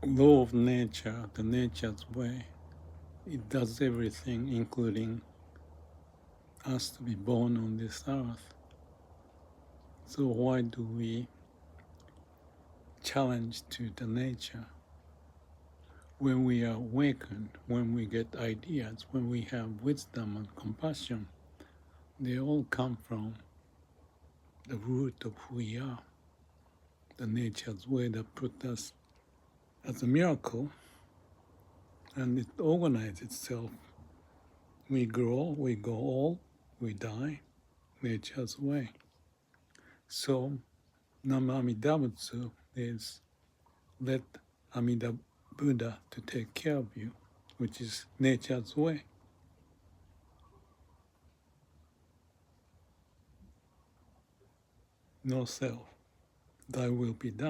law of nature, the nature's way. It does everything, including us to be born on this earth. So why do we challenge to the nature? When we are awakened, when we get ideas, when we have wisdom and compassion, they all come from the root of who we are, the nature's way that put us as a miracle, and it organizes itself. We grow, we go old, we die, nature's way. So Nam Amida Butsu is let Amida Buddha to take care of you, which is nature's way. No self, thy will be done.